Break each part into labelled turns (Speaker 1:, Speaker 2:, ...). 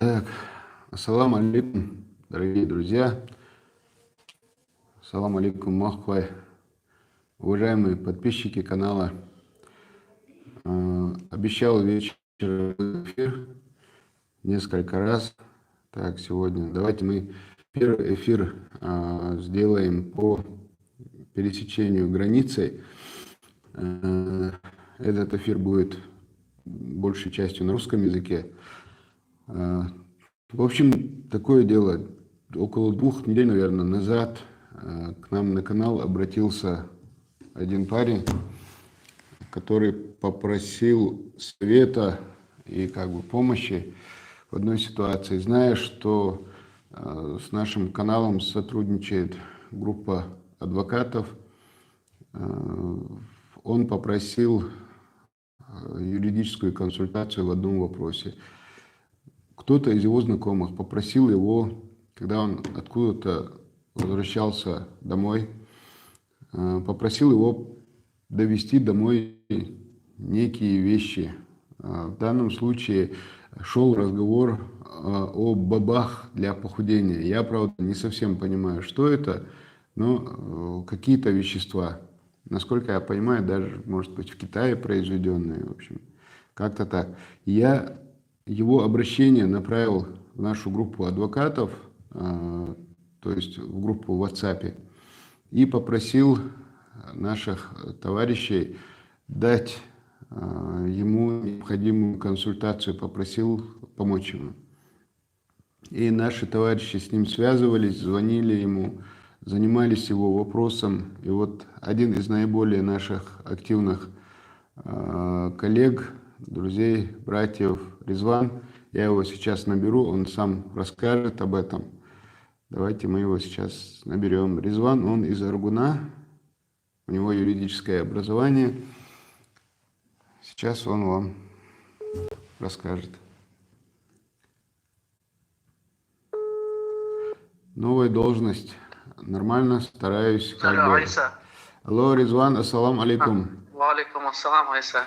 Speaker 1: Так, ассаламу алейкум, дорогие друзья. Ассаламу алейкум, махвай. Уважаемые подписчики канала. Обещал вечером эфир несколько раз. Так, сегодня давайте мы первый эфир сделаем по пересечению границы. Этот эфир будет большей частью на русском языке. В общем, такое дело. Около 2 недель, наверное, назад к нам на канал обратился один парень, который попросил совета и помощи в одной ситуации. Зная, что с нашим каналом сотрудничает группа адвокатов, он попросил юридическую консультацию в одном вопросе. Кто-то из его знакомых попросил его, когда он откуда-то возвращался домой, попросил его довести домой некие вещи. В данном случае шел разговор о бобах для похудения. Я, правда, не совсем понимаю, что это, но какие-то вещества. Насколько я понимаю, даже, может быть, в Китае произведенные, в общем, как-то так. Я его обращение направил в нашу группу адвокатов, то есть в группу в WhatsApp, и попросил наших товарищей дать ему необходимую консультацию, попросил помочь ему. И наши товарищи с ним связывались, звонили ему, занимались его вопросом. И вот один из наиболее наших активных коллег, друзей, братьев, Резван, я его сейчас наберу, он сам расскажет об этом. Давайте мы его сейчас наберем. Резван, он из Аргуна, у него юридическое образование. Сейчас он вам расскажет. Новая должность. Нормально, стараюсь.
Speaker 2: Алло, Айса.
Speaker 1: Алло, Резван, ассалам алейкум.
Speaker 2: Валикум ассалам, Айса.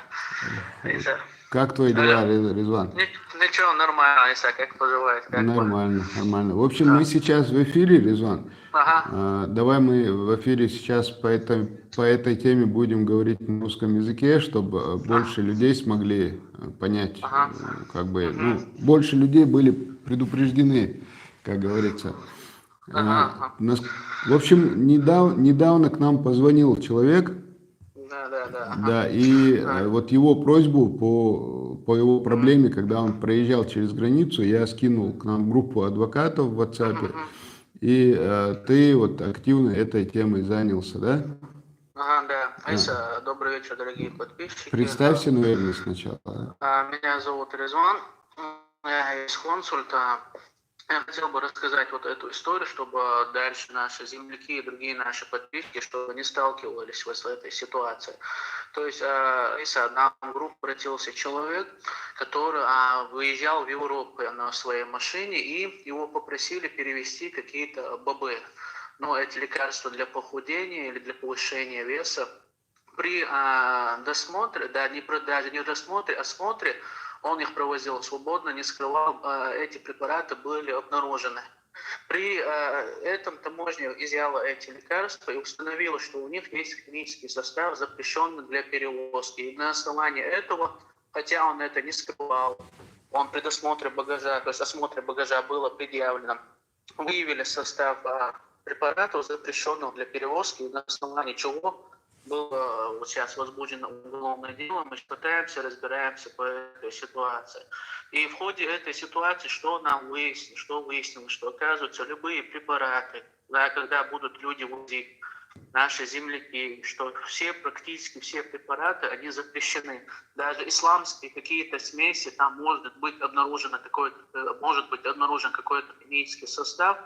Speaker 1: Как твои дела, Резван?
Speaker 2: Ничего, нормально, Айса, как поживает?
Speaker 1: Нормально, нормально. В общем, мы сейчас в эфире, Резван.
Speaker 2: Ага.
Speaker 1: Давай мы в эфире сейчас по этой теме будем говорить на русском языке, чтобы больше людей смогли понять, больше людей были предупреждены, как говорится. В общем, недавно к нам позвонил человек. Да, и вот его просьбу по его проблеме, когда он проезжал через границу, я скинул к нам группу адвокатов в WhatsApp, и ты вот активно этой темой занялся, да?
Speaker 2: Ага, да. Айса, добрый вечер, дорогие подписчики.
Speaker 1: Представься, наверное, сначала.
Speaker 2: Меня зовут Резван, я из консульта. Я хотел бы рассказать вот эту историю, чтобы дальше наши земляки и другие наши подписчики, чтобы не сталкивались с этой ситуацией. То есть, Иса, на группу обратился человек, который выезжал в Европу на своей машине, и его попросили перевезти какие-то бобы. Эти лекарства для похудения или для повышения веса. При досмотре, даже не досмотре, а осмотре, он их провозил свободно, не скрывал, эти препараты были обнаружены. При этом таможня изъяла эти лекарства и установила, что у них есть химический состав, запрещенный для перевозки. И на основании этого, хотя он это не скрывал, он при досмотре багажа, то есть осмотре багажа было предъявлено, выявили состав препаратов, запрещенных для перевозки, и на основании чего было вот сейчас возбуждено уголовное дело, мы пытаемся, разбираемся по этой ситуации. И в ходе этой ситуации что выяснилось, что оказывается любые препараты, когда будут люди возить, наши земляки, что практически все препараты, они запрещены. Даже исламские какие-то смеси, там может быть обнаружен какой-то химический состав,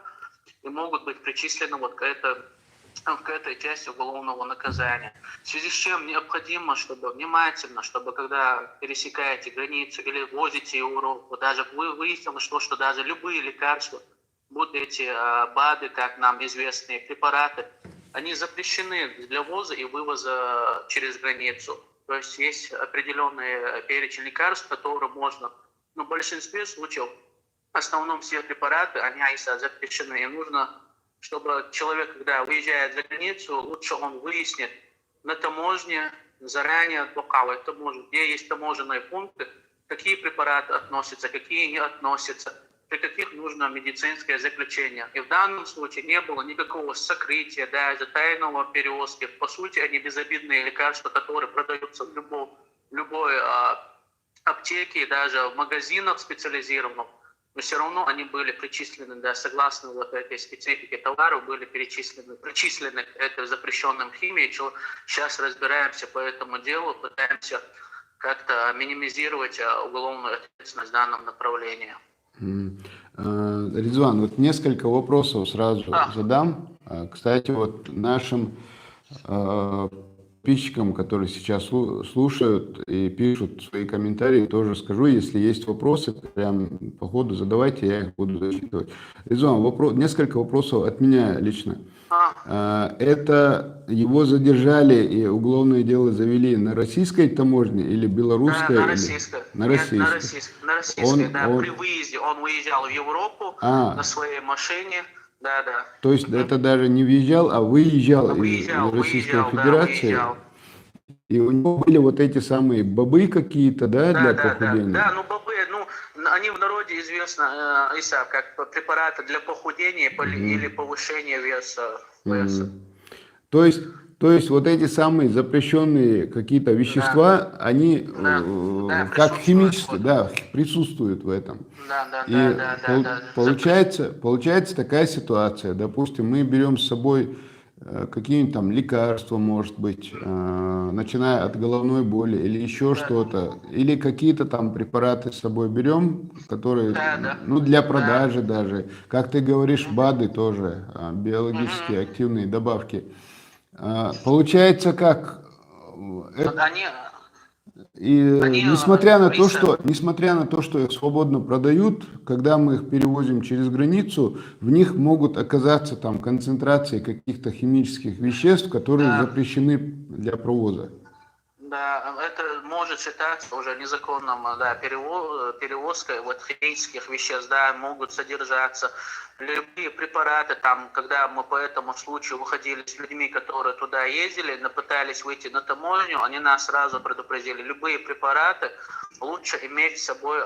Speaker 2: и могут быть причислены к этой части уголовного наказания. В связи с чем необходимо, чтобы когда пересекаете границу или возите Европу, даже выяснилось, что даже любые лекарства, будут эти БАДы, как нам известные препараты, они запрещены для ввоза и вывоза через границу. То есть есть определенный перечень лекарств, которые можно, в большинстве случаев, В основном все препараты, они запрещены. И нужно, чтобы человек, когда уезжает за границу, лучше он выяснит на таможне заранее, где есть таможенные пункты, какие препараты относятся, какие не относятся, при каких нужно медицинское заключение. И в данном случае не было никакого сокрытия, даже тайного перевозки. По сути, они безобидные лекарства, которые продаются в любой аптеке, даже в магазинах специализированных. Но все равно они были причислены, да, согласно вот этой специфике товаров, были причислены к этой запрещенным химии. Сейчас разбираемся по этому делу, пытаемся как-то минимизировать уголовную ответственность в данном направлении.
Speaker 1: Резван, вот несколько вопросов сразу задам. Кстати, вот нашим подписчикам, которые сейчас слушают и пишут свои комментарии, тоже скажу, если есть вопросы, прям по ходу задавайте, я их буду зачитывать. Резван, несколько вопросов от меня лично. Это его задержали и уголовное дело завели на российской таможне или белорусской?
Speaker 2: На российской.
Speaker 1: На российской.
Speaker 2: На российской, При выезде он уезжал в Европу на своей машине. Да.
Speaker 1: То есть это даже не въезжал, а выезжал из Российской Федерации?
Speaker 2: Выезжал.
Speaker 1: И у него были вот эти самые бобы какие-то, для похудения?
Speaker 2: Да, бобы, они в народе известны, Иса, как препараты для похудения или повышения веса.
Speaker 1: То есть вот эти самые запрещенные какие-то вещества, они как химические, присутствуют в этом. Получается такая ситуация, допустим, мы берем с собой какие-нибудь там лекарства, может быть, начиная от головной боли или еще что-то, или какие-то там препараты с собой берем, которые, для продажи даже, как ты говоришь, БАДы тоже, биологически активные добавки. Получается как? Несмотря на то, что их свободно продают, когда мы их перевозим через границу, в них могут оказаться там концентрации каких-то химических веществ, которые запрещены для провоза.
Speaker 2: Да, это может считаться уже незаконным, перевозкой химических веществ, могут содержаться любые препараты, когда мы по этому случаю выходили с людьми, которые туда ездили, пытались выйти на таможню, они нас сразу предупредили, любые препараты лучше иметь с собой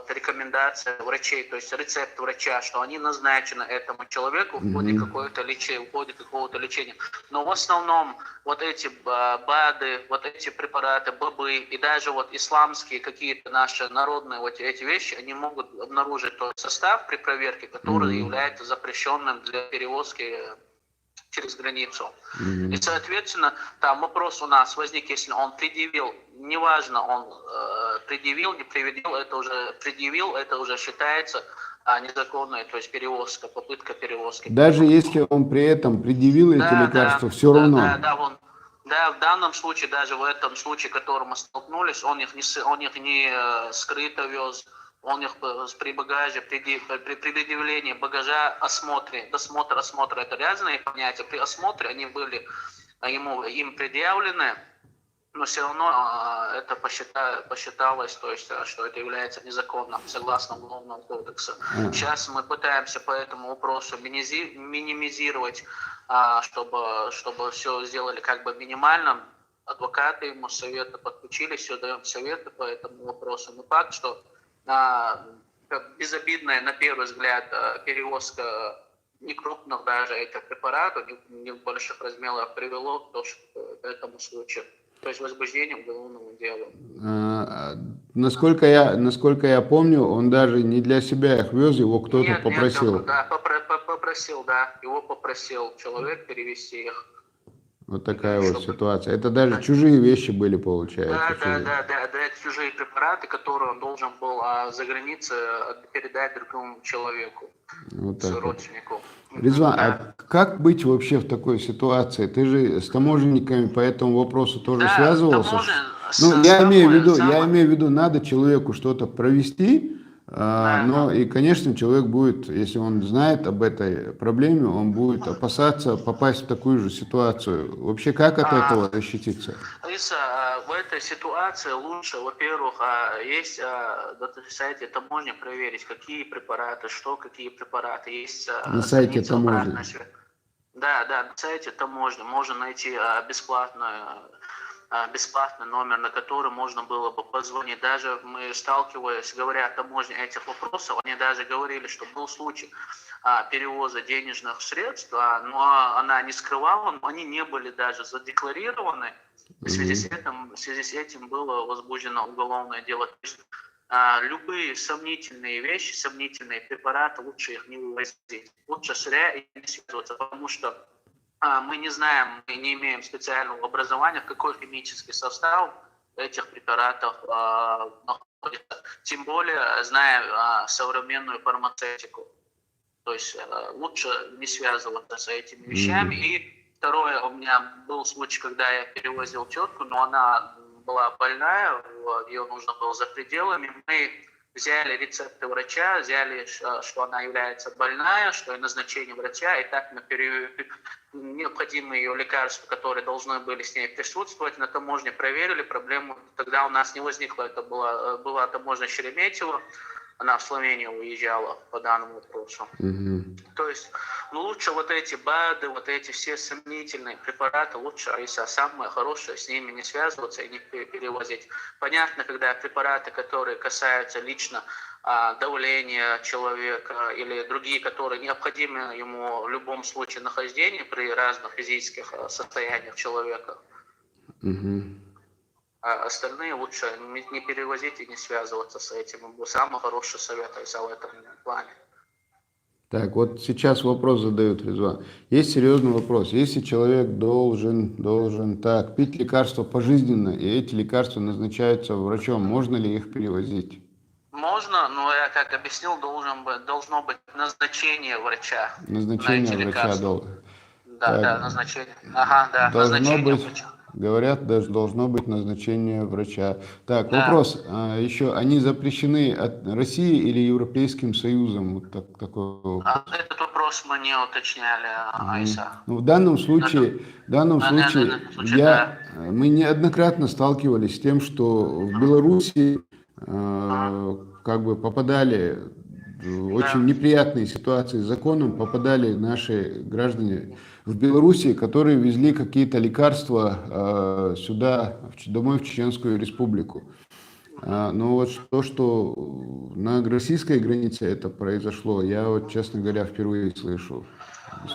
Speaker 2: рекомендации врачей, то есть рецепт врача, что они назначены этому человеку в ходе какого-то лечения. Но в основном эти БАДы, эти препараты, бобы и даже исламские какие-то наши народные эти вещи, они могут обнаружить тот состав при проверке, который является запрещенным для перевозки через границу. И, соответственно, там вопрос у нас возник, если он предъявил, неважно, он предъявил, не предъявил, это уже считается незаконной, то есть перевозка, попытка перевозки.
Speaker 1: Даже если он при этом предъявил эти лекарства, все равно?
Speaker 2: Да, в данном случае, даже в этом случае, в котором мы столкнулись, он их не скрыто вез, он их при багаже, при предъявлении багажа, осмотр, это разные понятия. При осмотре они были им предъявлены, но все равно это посчиталось, то есть, что это является незаконным, согласно Уголовного кодекса. Сейчас мы пытаемся по этому вопросу минимизировать, чтобы все сделали как бы минимальным. Адвокаты ему советы подключились, все даем советы по этому вопросу. Но факт, что безобидная, на первый взгляд, перевозка некрупных даже этих препаратов, не больших размеров, привело к этому случаю. То есть возбуждение уголовного дела.
Speaker 1: Насколько я помню, он даже не для себя их вез, его кто-то попросил. Его попросил
Speaker 2: человек перевезти их.
Speaker 1: Вот такая ситуация. Это даже чужие вещи были, получается.
Speaker 2: Да, это чужие препараты, которые он должен был за границей передать другому человеку, родственнику.
Speaker 1: Резван, а как быть вообще в такой ситуации? Ты же с таможенниками по этому вопросу тоже связывался? Я имею в виду, надо человеку что-то провести,
Speaker 2: Да,
Speaker 1: Но и, конечно, человек будет, если он знает об этой проблеме, он будет опасаться попасть в такую же ситуацию. Вообще, как от
Speaker 2: да.
Speaker 1: этого защититься?
Speaker 2: Алиса, в этой ситуации лучше, во-первых, есть на сайте таможни проверить, какие препараты, что, какие препараты. Есть
Speaker 1: На сайте
Speaker 2: страница
Speaker 1: таможни.
Speaker 2: обратной связи. Да, да, на сайте таможни можно найти бесплатный номер, на который можно было бы позвонить. Даже мы сталкивались, говоря о таможне этих вопросов, они даже говорили, что был случай перевоза денежных средств, но она не скрывала, но они не были даже задекларированы. В связи с этим было возбуждено уголовное дело. То есть, любые сомнительные вещи, сомнительные препараты, лучше их не вывозить. Лучше зря и не связываться, потому что мы не знаем, мы не имеем специального образования, какой химический состав этих препаратов находится. Тем более, зная современную фармацевтику. То есть лучше не связываться с этими вещами. И второе, у меня был случай, когда я перевозил тетку, но она была больная, ее нужно было за пределами. Мы взяли рецепты врача, взяли, что она является больная, что и назначение врача, и так мы необходимые ее лекарства, которые должны были с ней присутствовать, на таможне проверили, проблему тогда у нас не возникло. Это была таможня Шереметьево, она в Словению уезжала по данному вопросу. То есть лучше вот эти БАДы, вот эти все сомнительные препараты, лучше, если самое хорошее, с ними не связываться и не перевозить. Понятно, когда препараты, которые касаются лично давления человека или другие, которые необходимы ему в любом случае нахождения при разных физических состояниях человека. А остальные лучше не перевозить и не связываться с этим. Самый хороший совет в этом плане.
Speaker 1: Так, вот сейчас вопрос задают, Резван. Есть серьезный вопрос. Если человек должен пить лекарства пожизненно, и эти лекарства назначаются врачом, можно ли их перевозить?
Speaker 2: Можно, но я, как объяснил, должно быть назначение врача.
Speaker 1: Назначение
Speaker 2: на эти
Speaker 1: врача
Speaker 2: лекарства.
Speaker 1: Так,
Speaker 2: Да, назначение. Ага, да,
Speaker 1: должно
Speaker 2: назначение
Speaker 1: быть,
Speaker 2: врача.
Speaker 1: говорят, даже должно быть назначение врача. Так,
Speaker 2: Да.
Speaker 1: вопрос еще, они запрещены от России или Европейским Союзом? Вот такой вопрос.
Speaker 2: Этот вопрос мы не уточняли, Айса.
Speaker 1: Ну, в данном случае,
Speaker 2: Да.
Speaker 1: мы неоднократно сталкивались с тем, что в Беларуси как бы попадали в очень неприятные ситуации с законом, попадали наши граждане в Беларуси, которые везли какие-то лекарства сюда, домой в Чеченскую Республику. Но вот то, что на российской границе это произошло, я вот, честно говоря, впервые слышу.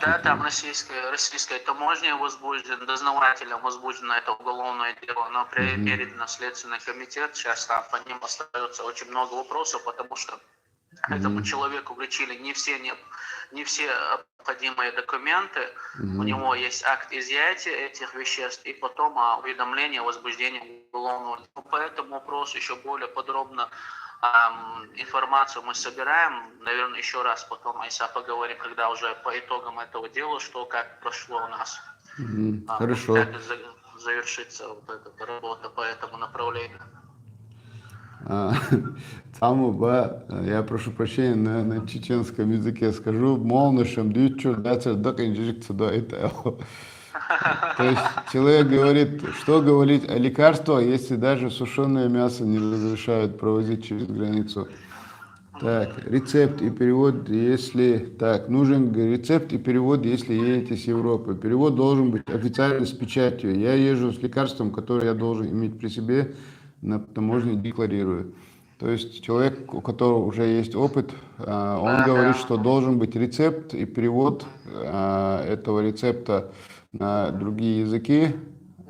Speaker 2: Да, там российская таможня возбуждена, дознавателем возбуждено это уголовное дело, но передано в Следственный комитет. Сейчас там по ним остается очень много вопросов, потому что этому человеку вручили не все необходимые документы. У него есть акт изъятия этих веществ и потом уведомление о возбуждении уголовного дела. По этому вопросу еще более подробно информацию мы собираем. Наверное, еще раз потом, Айса, поговорим, когда уже по итогам этого дела, что как прошло у нас.
Speaker 1: Хорошо.
Speaker 2: Как завершится вот эта работа по этому направлению.
Speaker 1: Я прошу прощения, на чеченском языке скажу, молнышем дючу, дацер докинджикцу до этого. То есть человек говорит, что говорить о лекарствах, если даже сушеное мясо не разрешают провозить через границу. Так, рецепт и перевод, нужен рецепт и перевод, если едете с Европы. Перевод должен быть официально с печатью. Я езжу с лекарством, которое я должен иметь при себе, на таможне декларирую. То есть человек, у которого уже есть опыт, он говорит, что должен быть рецепт и перевод этого рецепта на другие языки,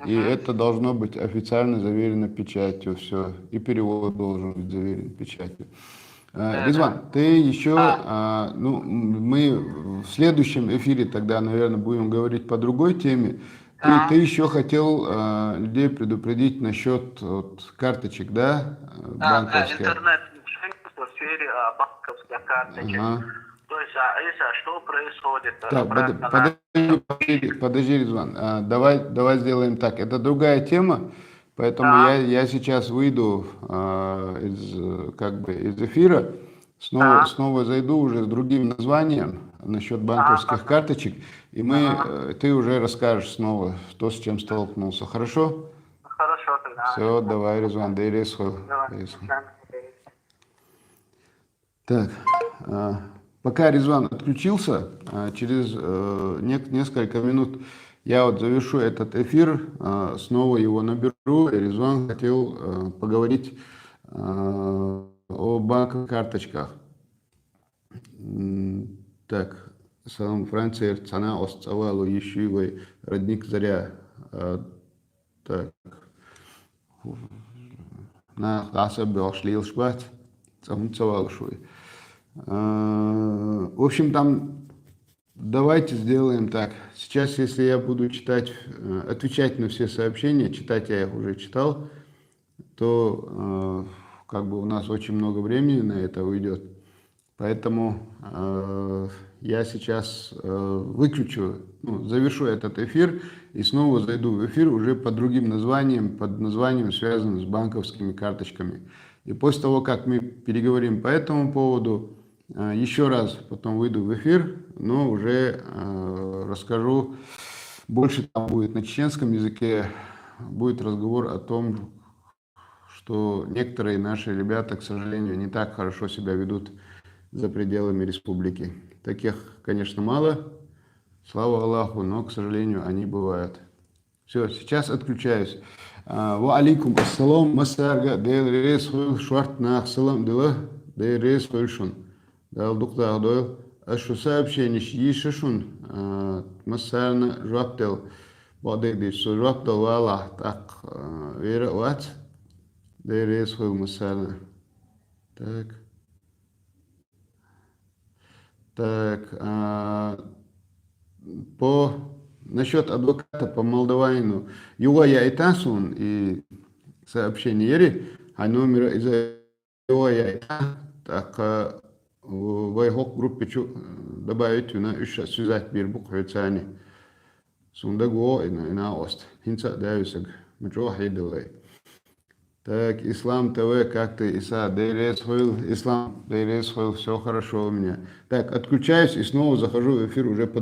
Speaker 1: и это должно быть официально заверено печатью, все, и перевод должен быть заверен печатью. Резван, ты еще, мы в следующем эфире тогда, наверное, будем говорить по другой теме. Ты еще хотел людей предупредить насчет карточек, да, банковских?
Speaker 2: Интернет-мошенничество в сфере банковских карточек. То есть, что происходит?
Speaker 1: Так, подожди, Резван, давай сделаем так. Это другая тема, поэтому я сейчас выйду из эфира, снова зайду уже с другим названием насчет банковских карточек, и ты уже расскажешь снова то, с чем столкнулся. Хорошо?
Speaker 2: Хорошо, тогда.
Speaker 1: Все, давай, Резван, дейресхол.
Speaker 2: Давай.
Speaker 1: Так, пока Резван отключился, через несколько минут я вот завершу этот эфир, снова его наберу, и Резван хотел поговорить о банковых карточках. Так, салам Франция, цена остцавала еще родник Заря. Так, на асабе ошлил шпат, цавал шуй. В общем, там давайте сделаем так. Сейчас, если я буду читать, отвечать на все сообщения, читать я их уже читал, то как бы у нас очень много времени на это уйдет. Поэтому я сейчас выключу, завершу этот эфир и снова зайду в эфир уже под другим названием, под названием, связанным с банковскими карточками. И после того, как мы переговорим по этому поводу, еще раз потом выйду в эфир, но уже расскажу, больше там будет на чеченском языке, будет разговор о том, что некоторые наши ребята, к сожалению, не так хорошо себя ведут за пределами республики. Таких, конечно, мало, слава Аллаху, но, к сожалению, они бывают. Все, сейчас отключаюсь. Ва алейкум ассалам, масарга, дейрес хуйл шварт на ахсалам дела, дейрес хуйлшун. Дал дуктар дойл, ашу сообщение шишишун, масарна жаптел, бадыгдиш, жаптел вала, так, вера ват, дейрес хуйл масарна. Так. Так, насчет адвоката по Молдаванину. Юлая Итасун и сообщение Ери, а номер из Юлая Ита, так в его группе добавить на еще связать бир буквицани. Сундаго и на ост. Хинца дависаг. Мджохи делай. Так, Ислам ТВ, как ты, Иса, Дейрес Хойл, Ислам, Дейрес Хойл, все хорошо у меня. Так, отключаюсь и снова захожу в эфир уже под